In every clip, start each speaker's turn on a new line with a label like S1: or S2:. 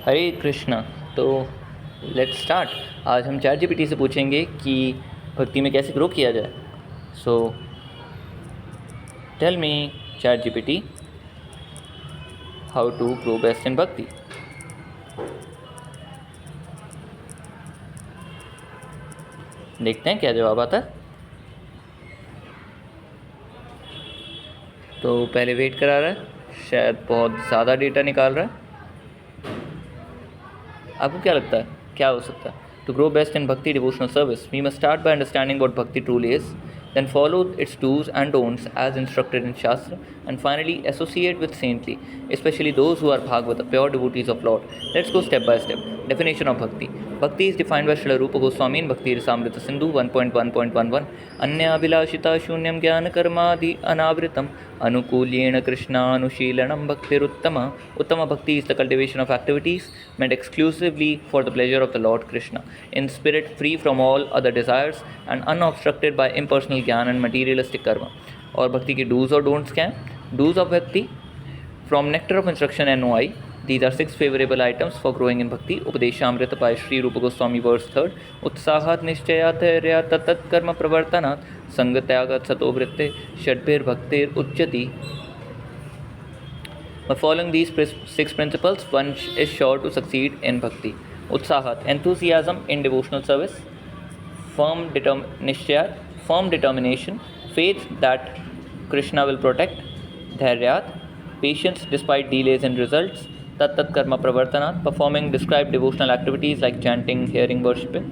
S1: हरे कृष्णा। तो let's start. आज हम चैट जीपीटी से पूछेंगे कि भक्ति में कैसे ग्रो किया जाए। So tell me ChatGPT, how to grow best in bhakti. देखते हैं क्या जवाब आता है। तो पहले वेट करा रहा है, शायद बहुत ज़्यादा डेटा निकाल रहा है। आपको क्या लगता है क्या हो सकता है? To grow best in bhakti devotional service, we must start by understanding what bhakti truly is, then follow its do's and don'ts as instructed in Shastra, and finally associate with saintly, especially those who are Bhagavata, pure devotees of Lord. Let's go step by step. Definition of Bhakti. Bhakti is defined by Srila Rupa Goswami in Bhakti Rasamrita Sindhu 1.1.11. Anyabhilashita shunyam jnana karmadi anavritam anukulyena krishnaanushīlanam bhaktiruttama. Uttama bhakti is the cultivation of activities meant exclusively for the pleasure of the Lord Krishna, in spirit free from all other desires and unobstructed by impersonal ज्ञान and materialistic karma. और भक्ति के do's और don'ts क्या हैं? Do's of भक्ति, from nectar of instruction NOI, these are 6 favorable items for growing in bhakti. Upadeshamrita by Sri Rupa Goswami verse 3rd. Utsahat निश्चयात् धैर्यात् तत् कर्म प्रवर्तनात् संगत्यागात् सतो वृत्ते षड्भिर भक्तिर उच्यति. By following these 6 principles, one is sure to succeed in bhakti. Utsahat, enthusiasm in devotional service. Nishchayat, firm determination, faith that Krishna will protect. Dhairyat, patience despite delays in results. Tat karma pravartanat, performing described devotional activities like chanting, hearing, worshipping.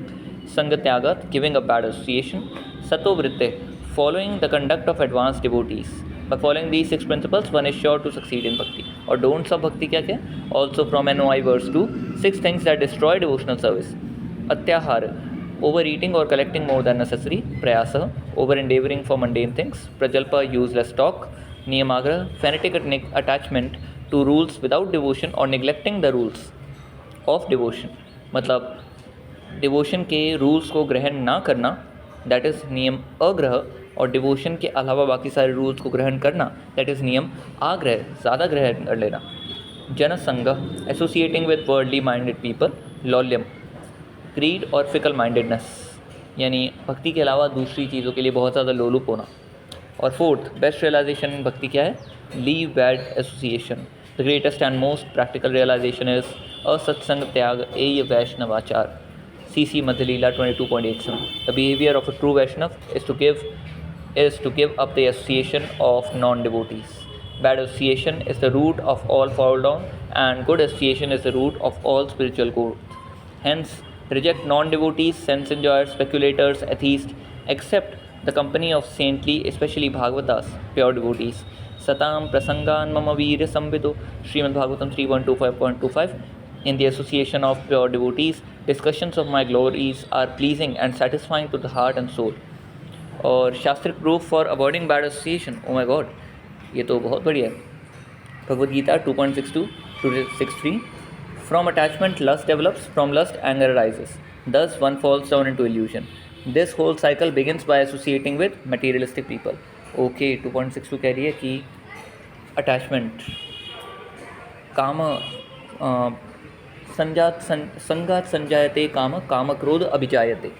S1: Sangatyagat, giving up bad association. Sato vritte, following the conduct of advanced devotees. By following these 6 principles, one is sure to succeed in bhakti. Or don'ts of bhakti क्या क्या? Also from NOI verse 2, 6 things that destroy devotional service. Atyahara, overeating or collecting more than necessary. Prayasa, over endeavoring for mundane things. Prajalpa, useless talk. Niyamagra, fanatic attachment to rules without devotion or neglecting the rules of devotion. मतलब devotion के rules को ग्रहण ना करना, that is नियम अग्रह. और devotion के अलावा बाकी सारे रूल्स को ग्रहण करना, दैट इज़ नियम आग्रह, ज़्यादा ग्रहण कर लेना. जनसंग, associating with worldly minded people. लौल्यम, ग्रीड और फिकल माइंडेडनेस, यानी भक्ति के अलावा दूसरी चीज़ों के लिए बहुत ज़्यादा लोलुप होना. और फोर्थ बेस्ट रियलाइजेशन इन भक्ति क्या है? Leave bad association. The greatest and most practical realization is असत्संग त्याग एय वैष्णवाचार. CC Madhya 22.87. The behavior of a true Vaishnav is to give up the association of non-devotees. Bad association is the root of all fall down, and good association is the root of all spiritual growth. Hence, reject non-devotees, sense enjoyers, speculators, atheists. Accept the company of saintly, especially Bhagavatas, pure devotees. Satam prasangan mama veera samvido. Srimad Bhagavatam 3.25.25. In the association of pure devotees, discussions of my glories are pleasing and satisfying to the heart and soul. और शास्त्रिक proof for avoiding bad association. Oh my god, ये तो बहुत बढ़िया है. Bhagavad Gita 2.62 to 63. From attachment lust develops, from lust anger arises. Thus one falls down into illusion. This whole cycle begins by associating with materialistic people. Okay, 2.62 कह रही है कि attachment, काम संगात संजायते काम, काम क्रोध अभिजायते.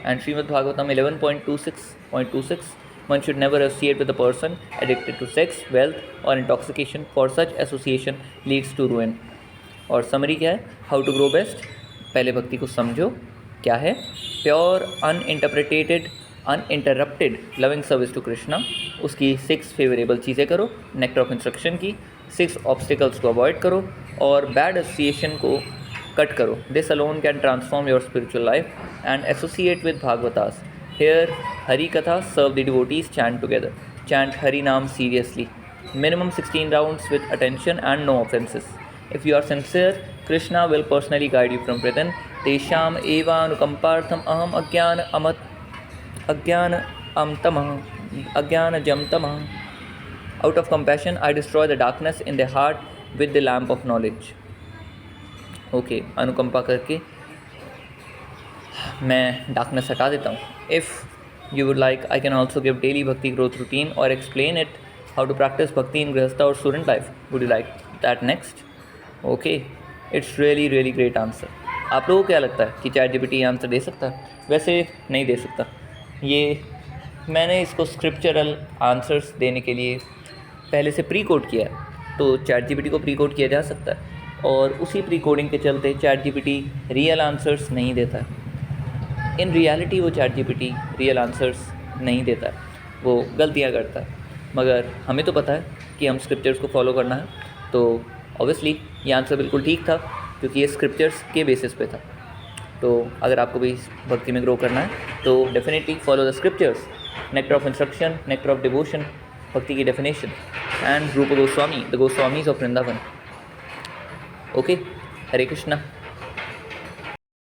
S1: And Srimad Bhagavatam 11.26.26, one should never associate with a person addicted to sex, wealth or intoxication, for such association leads to ruin. और summary क्या है? How to grow best. पहले भक्ति को समझो क्या है. Pure uninterrupted loving service to Krishna, उसकी 6 फेवरेबल चीज़ें करो. नेक्टर ऑफ इंस्ट्रक्शन की 6 ऑब्स्टिकल्स को अवॉइड करो और बैड एसोसिएशन को कट करो. This alone can transform your spiritual life and associate with Bhagavatas. Here, Hari Katha, serve the devotees, chant together. Chant Hari Naam seriously. Minimum 16 rounds with attention and no offenses. If you are sincere, Krishna will personally guide you from within. Tesham eva anukampartham aham ajnana jam tamah. Out of compassion, I destroy the darkness in their heart with the lamp of knowledge. Okay, अनुकंपा करके मैं darkness हटा देता हूँ. If you would like, I can also give daily bhakti growth routine और explain it how to practise bhakti in grihastha और student life. Would you like that next? Okay, it's really really great answer. आप लोगों को क्या लगता है कि ChatGPT ये आंसर दे सकता है? वैसे नहीं दे सकता। ये मैंने इसको स्क्रिप्चरल आंसर्स देने के लिए पहले से प्री कोड किया है, तो ChatGPT को प्री कोड किया जा सकता है, और उसी प्री कोडिंग के चलते ChatGPT रियल आंसर्स नहीं देता है। इन रियलिटी वो ChatGPT रियल आंसर्स नहीं देता है, वो गलतियाँ करता है। मगर हमें तो पता है कि हम स्क्रिप्चर्स को फॉलो करना है, तो ऑब्वियसली ये आंसर बिल्कुल ठीक था, क्योंकि ये स्क्रिप्चर्स के बेसिस पे था। तो अगर आपको भी भक्ति में ग्रो करना है तो definitely follow the scriptures, nectar of instruction, nectar of devotion, भक्ति की डेफिनेशन, एंड रूप Goswami, the Goswamis of Vrindavan. Okay, Hare Krishna.